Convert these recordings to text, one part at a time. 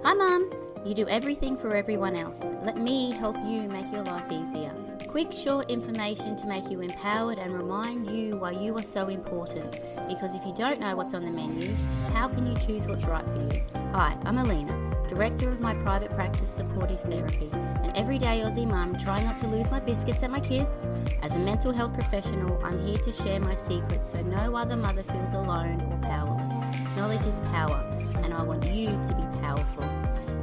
Hi Mum! You do everything for everyone else. Let me help you make your life easier. Quick, short information to make you empowered and remind you why you are so important. Because if you don't know what's on the menu, how can you choose what's right for you? Hi, I'm Alina, Director of my private practice Supportive Therapy, an everyday Aussie mum trying not to lose my biscuits at my kids. As a mental health professional, I'm here to share my secrets so no other mother feels alone or powerless. Knowledge is power, and I want you to be powerful.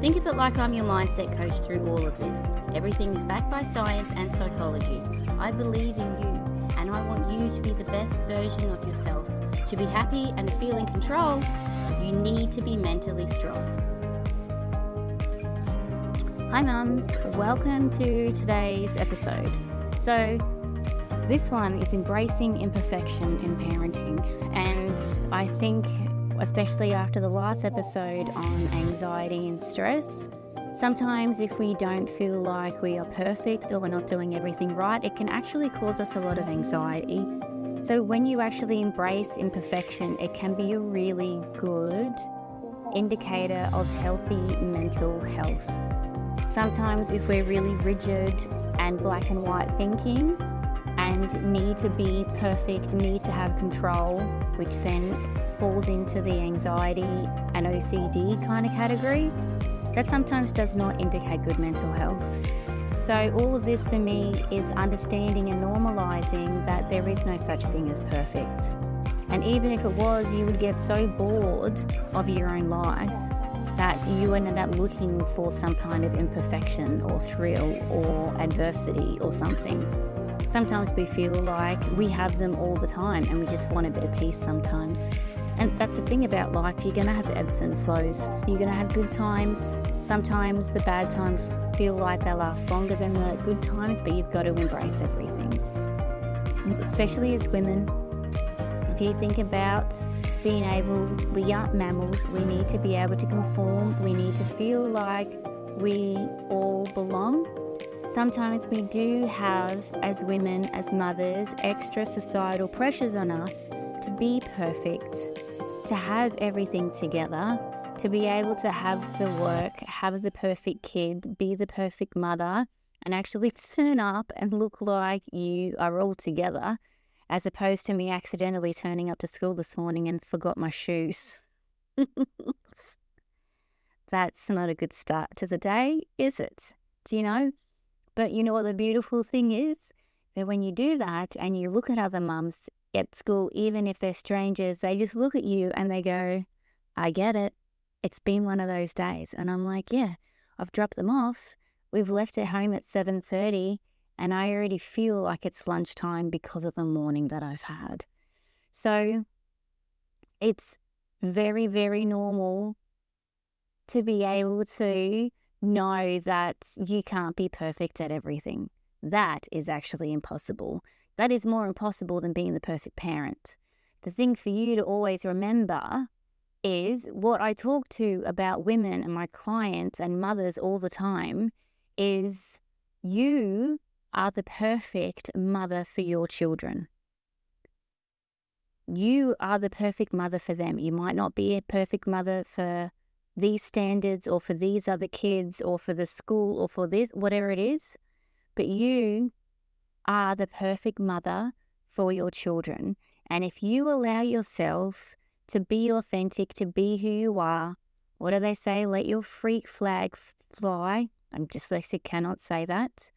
Think of it like I'm your mindset coach through all of this. Everything is backed by science and psychology. I believe in you, and I want you to be the best version of yourself. To be happy and feel in control, you need to be mentally strong. Hi mums, welcome to today's episode. So this one is embracing imperfection in parenting, and I think especially after the last episode on anxiety and stress, sometimes if we don't feel like we are perfect or we're not doing everything right, it can actually cause us a lot of anxiety. So when you actually embrace imperfection, it can be a really good indicator of healthy mental health. Sometimes if we're really rigid and black and white thinking and need to be perfect, need to have control, which then falls into the anxiety and OCD kind of category, that sometimes does not indicate good mental health. So all of this to me is understanding and normalizing that there is no such thing as perfect. And even if it was, you would get so bored of your own life that you would end up looking for some kind of imperfection or thrill or adversity or something. Sometimes we feel like we have them all the time and we just want a bit of peace sometimes. And that's the thing about life, you're going to have ebbs and flows. So you're going to have good times. Sometimes the bad times feel like they last longer than the good times, but you've got to embrace everything. Especially as women, if you think about being able, we are mammals, we need to be able to conform, we need to feel like we all belong. Sometimes we do have, as women, as mothers, extra societal pressures on us to be perfect, to have everything together, to be able to have the work, have the perfect kid, be the perfect mother, and actually turn up and look like you are all together, as opposed to me accidentally turning up to school this morning and forgot my shoes. That's not a good start to the day, is it? Do you know? But you know what the beautiful thing is? That when you do that and you look at other mums at school, even if they're strangers, they just look at you and they go, I get it. It's been one of those days. And I'm like, yeah, I've dropped them off. We've left at home at 7:30 and I already feel like it's lunchtime because of the morning that I've had. So it's very, very normal to be able to know that you can't be perfect at everything. That is actually impossible. That is more impossible than being the perfect parent. The thing for you to always remember is what I talk to about women and my clients and mothers all the time is you are the perfect mother for your children. You are the perfect mother for them. You might not be a perfect mother for these standards or for these other kids or for the school or for this, whatever it is, but you are the perfect mother for your children. And if you allow yourself to be authentic, to be who you are, what do they say? Let your freak flag fly. I'm dyslexic, cannot say that.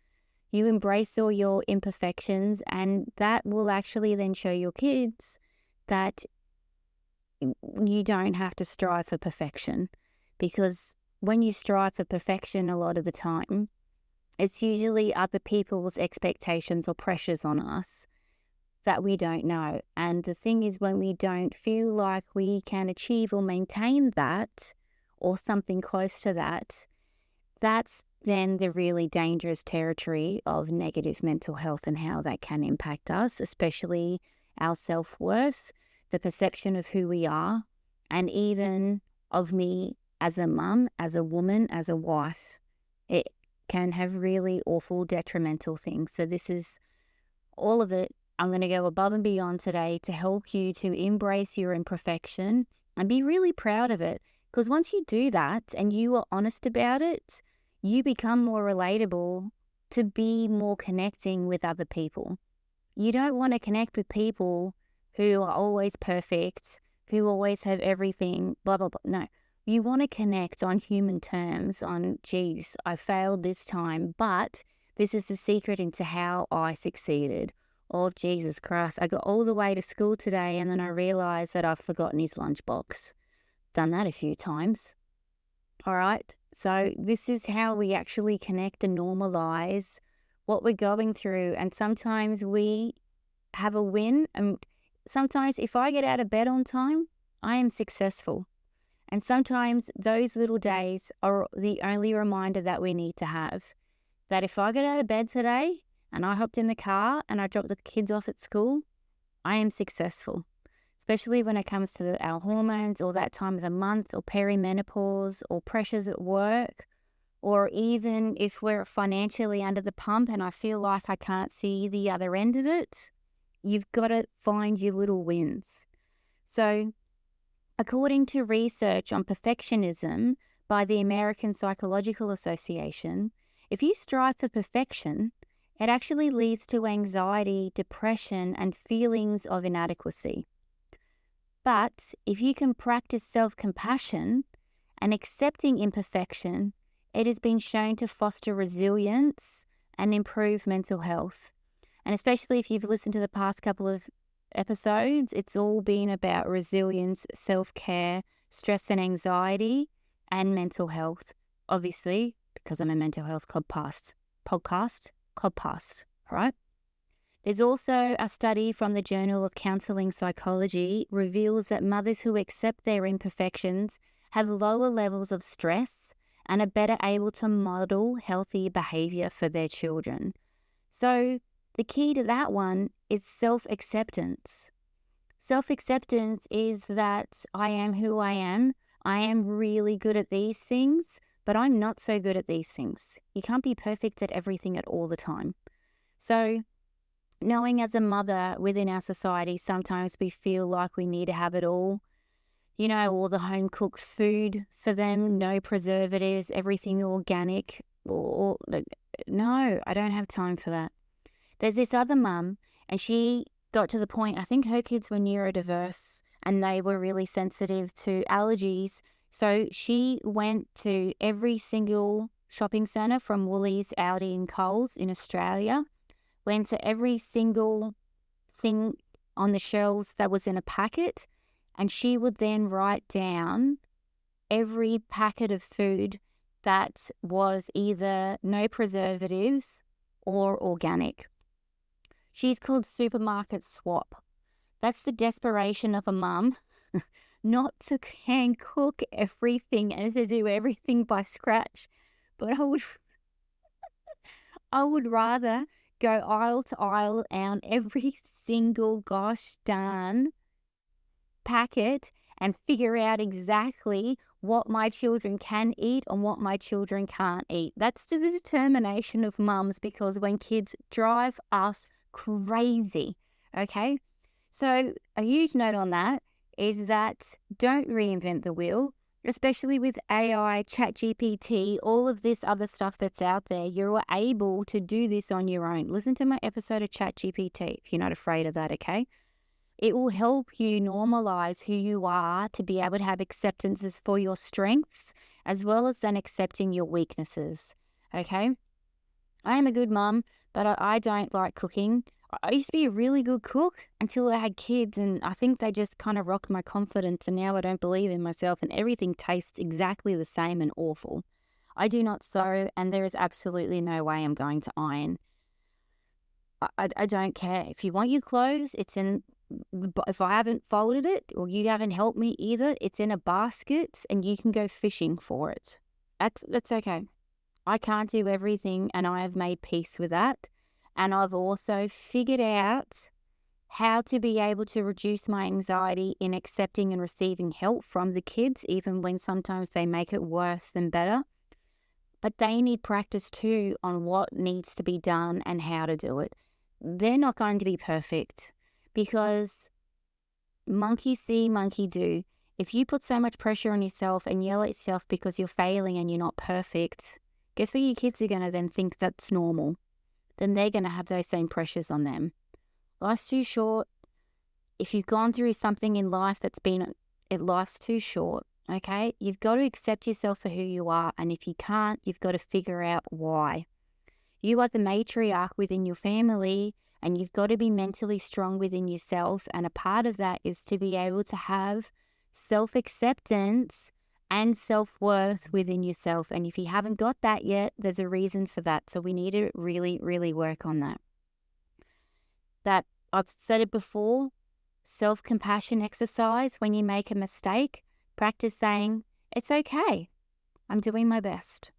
You embrace all your imperfections, and that will actually then show your kids that you don't have to strive for perfection. Because when you strive for perfection a lot of the time, it's usually other people's expectations or pressures on us that we don't know. And the thing is, when we don't feel like we can achieve or maintain that or something close to that, that's then the really dangerous territory of negative mental health and how that can impact us, especially our self-worth, the perception of who we are, and even of me as a mum, as a woman, as a wife. It can have really awful detrimental things. So this is all of it. I'm going to go above and beyond today to help you to embrace your imperfection and be really proud of it. Because once you do that and you are honest about it, you become more relatable to be more connecting with other people. You don't want to connect with people who are always perfect, who always have everything, blah, blah, blah. No, you want to connect on human terms on, geez, I failed this time, but this is the secret into how I succeeded. Oh, Jesus Christ, I got all the way to school today and then I realized that I've forgotten his lunchbox. Done that a few times. All right. So this is how we actually connect and normalize what we're going through. And sometimes we have a win. And sometimes if I get out of bed on time, I am successful. And sometimes those little days are the only reminder that we need to have. That if I get out of bed today and I hopped in the car and I dropped the kids off at school, I am successful. Especially when it comes to our hormones or that time of the month or perimenopause or pressures at work, or even if we're financially under the pump and I feel like I can't see the other end of it, you've got to find your little wins. So according to research on perfectionism by the American Psychological Association, if you strive for perfection, it actually leads to anxiety, depression, and feelings of inadequacy. But if you can practice self-compassion and accepting imperfection, it has been shown to foster resilience and improve mental health. And especially if you've listened to the past couple of episodes, it's all been about resilience, self-care, stress and anxiety, and mental health. Obviously, because I'm a mental health podcast, right? There's also a study from the Journal of Counseling Psychology reveals that mothers who accept their imperfections have lower levels of stress and are better able to model healthy behavior for their children. So the key to that one is self-acceptance. Self-acceptance is that I am who I am. I am really good at these things, but I'm not so good at these things. You can't be perfect at everything at all the time. So knowing as a mother within our society, sometimes we feel like we need to have it all. You know, all the home-cooked food for them, no preservatives, everything organic. No, I don't have time for that. There's this other mum, and she got to the point, I think her kids were neurodiverse, and they were really sensitive to allergies. So she went to every single shopping centre from Woolies, Aldi and Coles in Australia, went to every single thing on the shelves that was in a packet, and she would then write down every packet of food that was either no preservatives or organic. She's called Supermarket Swap. That's the desperation of a mum, not to hand cook everything and to do everything by scratch, but I would rather go aisle to aisle on every single gosh darn packet and figure out exactly what my children can eat and what my children can't eat. That's the determination of mums, because when kids drive us crazy, okay? So a huge note on that is that don't reinvent the wheel, especially with AI, ChatGPT, all of this other stuff that's out there. You're able to do this on your own. Listen to my episode of ChatGPT if you're not afraid of that, okay? It will help you normalize who you are to be able to have acceptances for your strengths as well as then accepting your weaknesses, okay? I am a good mum, but I don't like cooking. I used to be a really good cook until I had kids, and I think they just kind of rocked my confidence, and now I don't believe in myself, and everything tastes exactly the same and awful. I do not sew, and there is absolutely no way I'm going to iron. I don't care. If you want your clothes, it's in, if I haven't folded it or you haven't helped me either, it's in a basket and you can go fishing for it. That's okay. I can't do everything, and I have made peace with that. And I've also figured out how to be able to reduce my anxiety in accepting and receiving help from the kids, even when sometimes they make it worse than better. But they need practice too on what needs to be done and how to do it. They're not going to be perfect, because monkey see, monkey do. If you put so much pressure on yourself and yell at yourself because you're failing and you're not perfect, guess what your kids are going to then think that's normal? Then they're going to have those same pressures on them. Life's too short. If you've gone through something in life life's too short, okay? You've got to accept yourself for who you are. And if you can't, you've got to figure out why. You are the matriarch within your family, and you've got to be mentally strong within yourself. And a part of that is to be able to have self-acceptance and self-worth within yourself. And if you haven't got that yet, there's a reason for that. So we need to really, really work on that. That I've said it before, self-compassion exercise. When you make a mistake, practice saying, it's okay, I'm doing my best.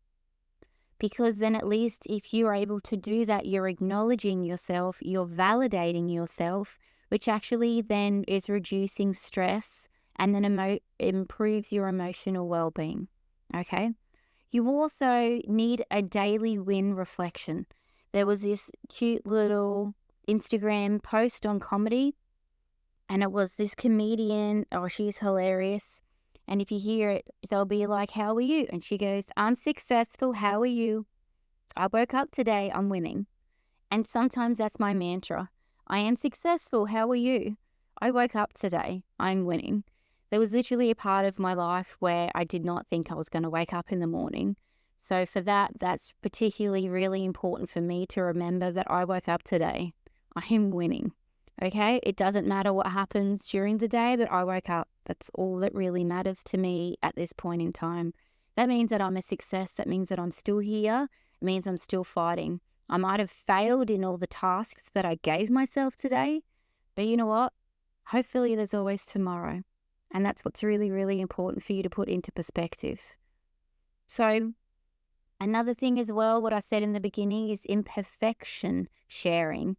Because then at least if you're able to do that, you're acknowledging yourself, you're validating yourself, which actually then is reducing stress and then improves your emotional well-being, okay? You also need a daily win reflection. There was this cute little Instagram post on comedy, and it was this comedian, she's hilarious. And if you hear it, they'll be like, how are you? And she goes, I'm successful, how are you? I woke up today, I'm winning. And sometimes that's my mantra. I am successful, how are you? I woke up today, I'm winning. There was literally a part of my life where I did not think I was going to wake up in the morning. So for that's particularly really important for me to remember that I woke up today. I am winning. Okay? It doesn't matter what happens during the day, but I woke up. That's all that really matters to me at this point in time. That means that I'm a success. That means that I'm still here. It means I'm still fighting. I might have failed in all the tasks that I gave myself today, but you know what? Hopefully there's always tomorrow. And that's what's really, really important for you to put into perspective. So another thing as well, what I said in the beginning is imperfection sharing.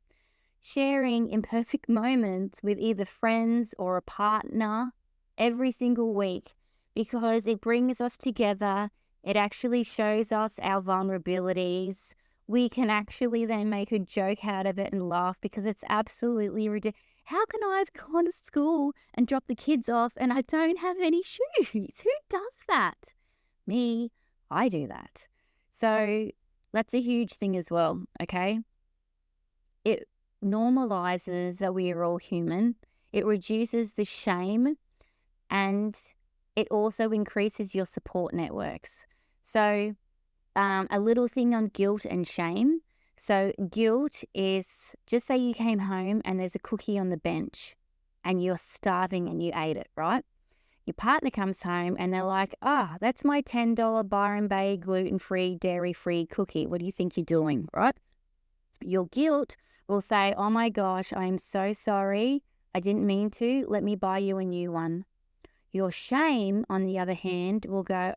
Sharing imperfect moments with either friends or a partner every single week, because it brings us together. It actually shows us our vulnerabilities. We can actually then make a joke out of it and laugh, because it's absolutely ridiculous. How can I have gone to school and dropped the kids off and I don't have any shoes? Who does that? Me, I do that. So that's a huge thing as well, okay? It normalizes that we are all human. It reduces the shame, and it also increases your support networks. So a little thing on guilt and shame. So guilt is, just say you came home and there's a cookie on the bench and you're starving and you ate it, right? Your partner comes home and they're like, that's my $10 Byron Bay gluten-free, dairy-free cookie. What do you think you're doing, right? Your guilt will say, oh my gosh, I'm so sorry. I didn't mean to. Let me buy you a new one. Your shame, on the other hand, will go,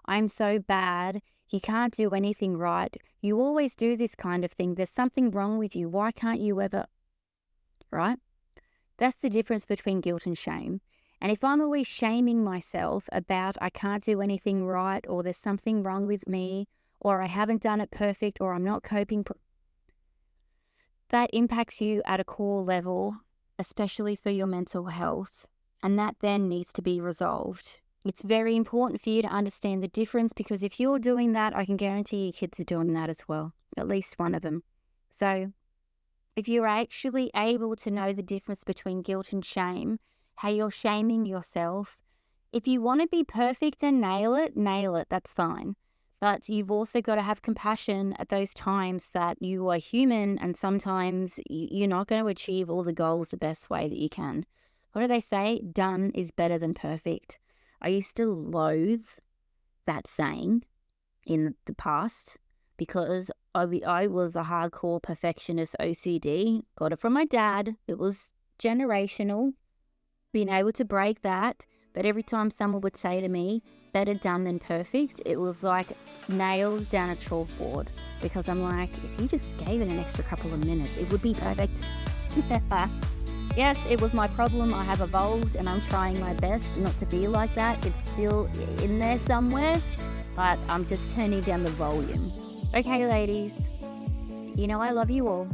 I'm so bad. You can't do anything right. You always do this kind of thing. There's something wrong with you. Why can't you ever? Right? That's the difference between guilt and shame. And if I'm always shaming myself about I can't do anything right, or there's something wrong with me, or I haven't done it perfect, or I'm not coping, that impacts you at a core level, especially for your mental health. And that then needs to be resolved. It's very important for you to understand the difference, because if you're doing that, I can guarantee your kids are doing that as well, at least one of them. So if you're actually able to know the difference between guilt and shame, how you're shaming yourself, if you want to be perfect and nail it, that's fine. But you've also got to have compassion at those times that you are human, and sometimes you're not going to achieve all the goals the best way that you can. What do they say? Done is better than perfect. I used to loathe that saying in the past, because I was a hardcore perfectionist, OCD. Got it from my dad. It was generational, being able to break that. But every time someone would say to me, better done than perfect, it was like nails down a chalkboard, because I'm like, if you just gave it an extra couple of minutes, it would be perfect. Yes, it was my problem. I have evolved and I'm trying my best not to be like that. It's still in there somewhere, but I'm just turning down the volume. Okay, ladies, you know I love you all,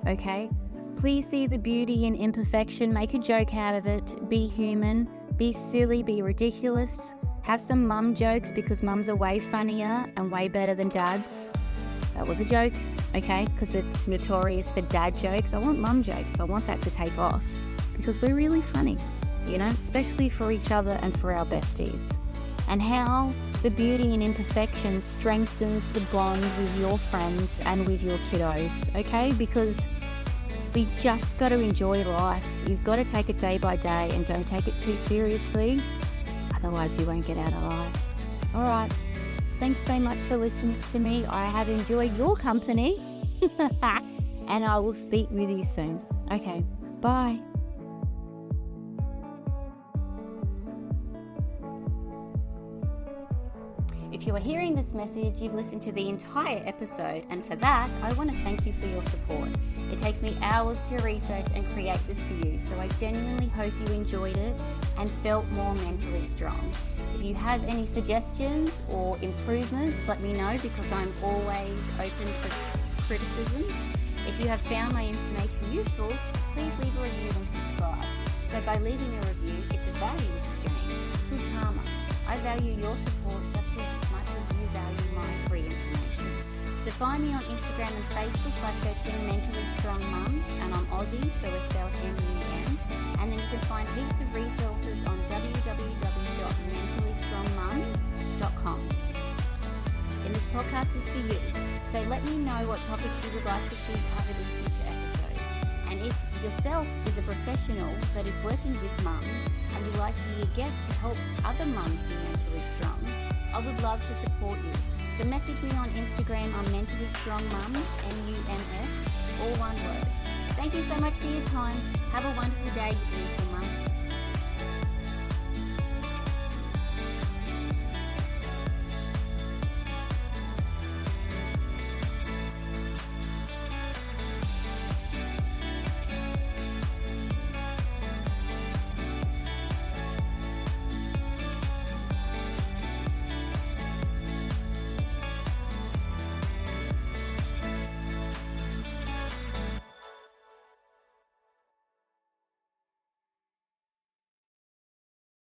okay? Please see the beauty in imperfection. Make a joke out of it. Be human. Be silly, be ridiculous. Have some mum jokes because mums are way funnier and way better than dads. That was a joke, okay? Because it's notorious for dad jokes. I want mum jokes. I want that to take off because we're really funny, especially for each other and for our besties. And how the beauty and imperfection strengthens the bond with your friends and with your kiddos, okay? Because we just got to enjoy life. You've got to take it day by day and don't take it too seriously. Otherwise you won't get out alive. All right. Thanks so much for listening to me. I have enjoyed your company. And I will speak with you soon. Okay. Bye. If you are hearing this message, you've listened to the entire episode, and for that, I want to thank you for your support. It takes me hours to research and create this for you, so I genuinely hope you enjoyed it and felt more mentally strong. If you have any suggestions or improvements, let me know because I'm always open for criticisms. If you have found my information useful, please leave a review and subscribe. So by leaving a review, it's a value exchange. It's good karma. I value your support just as much as you value my free information. So find me on Instagram and Facebook by searching Mentally Strong Mums, and I'm Aussie, so it's spelled M-U-M. And then you can find heaps of resources on www.mentallystrongmums.com. And this podcast is for you, so let me know what topics you would like to see covered in future episodes. And if yourself is a professional that is working with mums and would like to be a guest to help other mums be mentally strong, I would love to support you. So message me on Instagram on Mentally Strong Mums, M-U-M-S, all one word. Thank you so much for your time. Have a wonderful day, you beautiful